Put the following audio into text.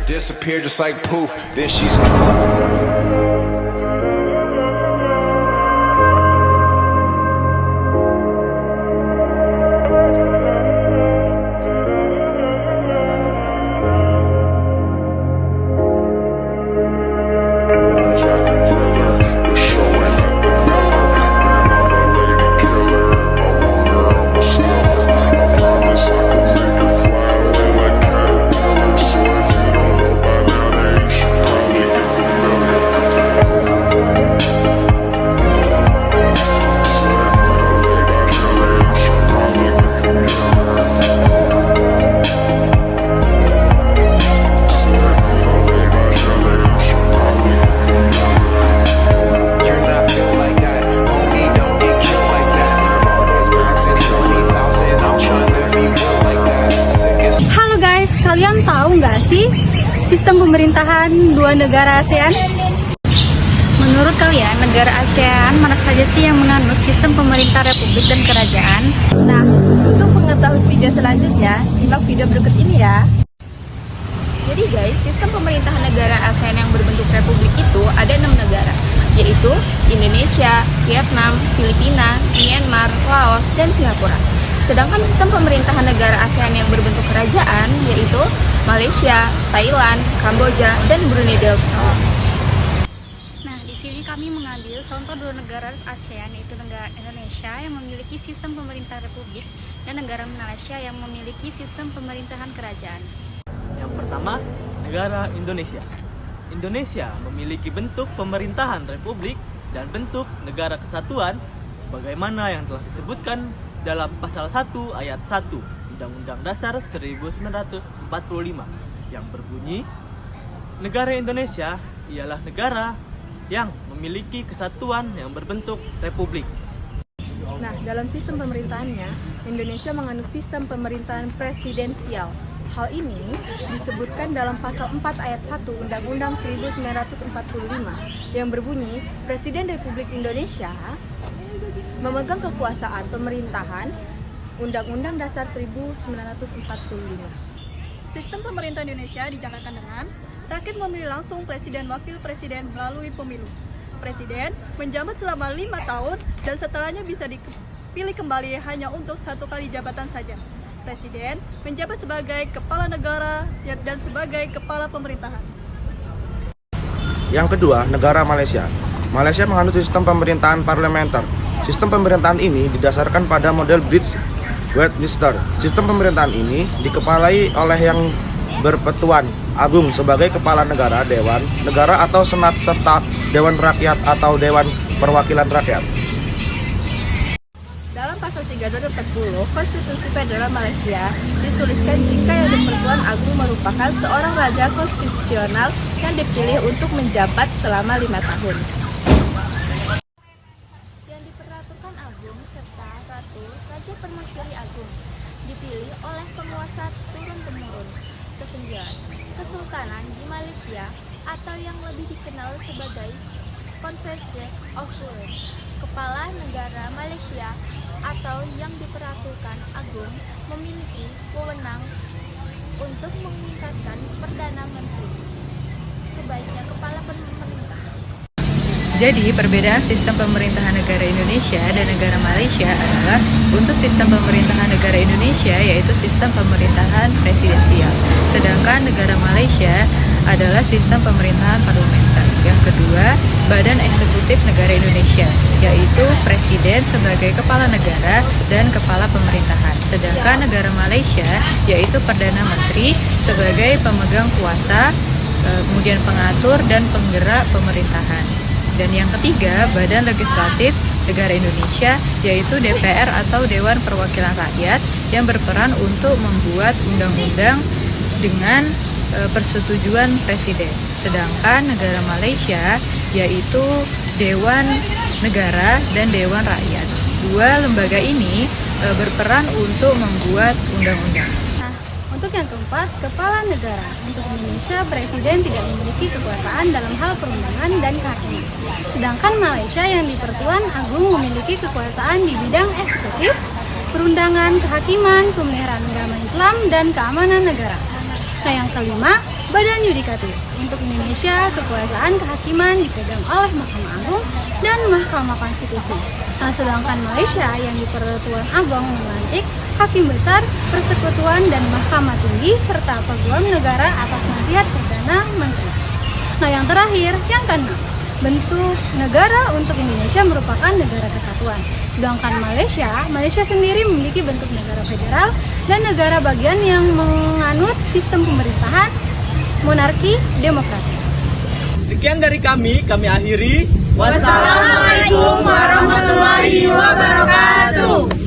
Disappear just like poof, then she's gone. Kalian tahu nggak sih sistem pemerintahan dua negara ASEAN? Menurut kalian, negara ASEAN mana saja sih yang menganut sistem pemerintah republik dan kerajaan? Nah, untuk mengetahui video selanjutnya, simak video berikut ini ya. Jadi guys, sistem pemerintahan negara ASEAN yang berbentuk republik itu ada 6 negara, yaitu Indonesia, Vietnam, Filipina, Myanmar, Laos, dan Singapura. Sedangkan sistem pemerintahan negara ASEAN yang berbentuk kerajaan yaitu Malaysia, Thailand, Kamboja, dan Brunei Darussalam. Nah, di sini kami mengambil contoh dua negara ASEAN, yaitu negara Indonesia yang memiliki sistem pemerintahan republik dan negara Malaysia yang memiliki sistem pemerintahan kerajaan. Yang pertama, negara Indonesia. Indonesia memiliki bentuk pemerintahan republik dan bentuk negara kesatuan sebagaimana yang telah disebutkan dalam pasal 1 ayat 1 Undang-Undang Dasar 1945 yang berbunyi, negara Indonesia ialah negara yang memiliki kesatuan yang berbentuk republik. Nah, dalam sistem pemerintahannya, Indonesia menganut sistem pemerintahan presidensial. Hal ini disebutkan dalam pasal 4 ayat 1 Undang-Undang 1945 yang berbunyi, Presiden Republik Indonesia memegang kekuasaan pemerintahan Undang-Undang Dasar 1945. Sistem pemerintah Indonesia dijalankan dengan rakyat memilih langsung presiden wakil presiden melalui pemilu. Presiden menjabat selama 5 tahun dan setelahnya bisa dipilih kembali hanya untuk 1 kali jabatan saja. Presiden menjabat sebagai kepala negara dan sebagai kepala pemerintahan. Yang kedua, negara Malaysia. Malaysia menganut sistem pemerintahan parlementer. Sistem pemerintahan ini didasarkan pada model British Westminster. Sistem pemerintahan ini dikepalai oleh yang berpetuan agung sebagai kepala negara, dewan negara atau senat, serta dewan rakyat atau dewan perwakilan rakyat. Dalam pasal 32/40 Konstitusi Federal Malaysia dituliskan jika yang berpetuan agung merupakan seorang raja konstitusional yang dipilih untuk menjabat selama 5 tahun. Agung serta Ratu Raja Permasyuri Agung dipilih oleh penguasa turun-temurun. Kesembilan, Kesultanan di Malaysia atau yang lebih dikenal sebagai Conference of Rule. Kepala negara Malaysia atau yang diperatukan agung memiliki wewenang untuk meningkatkan Perdana Menteri sebaiknya kepala pemerintah. Jadi, perbedaan sistem pemerintahan negara Indonesia dan negara Malaysia adalah untuk sistem pemerintahan negara Indonesia yaitu sistem pemerintahan presidensial, sedangkan negara Malaysia adalah sistem pemerintahan parlementer. Yang kedua, Badan Eksekutif Negara Indonesia, yaitu Presiden sebagai kepala negara dan kepala pemerintahan, sedangkan negara Malaysia yaitu Perdana Menteri sebagai pemegang kuasa, kemudian pengatur dan penggerak pemerintahan. Dan yang ketiga, Badan Legislatif Negara Indonesia, yaitu DPR atau Dewan Perwakilan Rakyat yang berperan untuk membuat undang-undang dengan persetujuan Presiden. Sedangkan negara Malaysia, yaitu Dewan Negara dan Dewan Rakyat. Dua lembaga ini berperan untuk membuat undang-undang. Untuk yang keempat, kepala negara. Untuk Indonesia, presiden tidak memiliki kekuasaan dalam hal perundangan dan kehakiman. Sedangkan Malaysia yang dipertuan agung memiliki kekuasaan di bidang eksekutif, perundangan, kehakiman, pemeliharaan agama Islam, dan keamanan negara. Nah, yang kelima, Badan Yudikatif. Untuk Indonesia, kekuasaan kehakiman dipegang oleh Mahkamah Agung dan Mahkamah Konstitusi. Nah, sedangkan Malaysia yang di Pertuan Agong melantik Hakim Besar, Persekutuan dan Mahkamah Tinggi serta Peguam Negara atas nasihat Perdana Menteri. Nah, yang terakhir, yang keenam, bentuk negara untuk Indonesia merupakan negara kesatuan. Sedangkan Malaysia sendiri memiliki bentuk negara federal dan negara bagian yang menganut sistem pemerintahan monarki demokrasi. Sekian dari kami akhiri. Wassalamualaikum warahmatullahi wabarakatuh.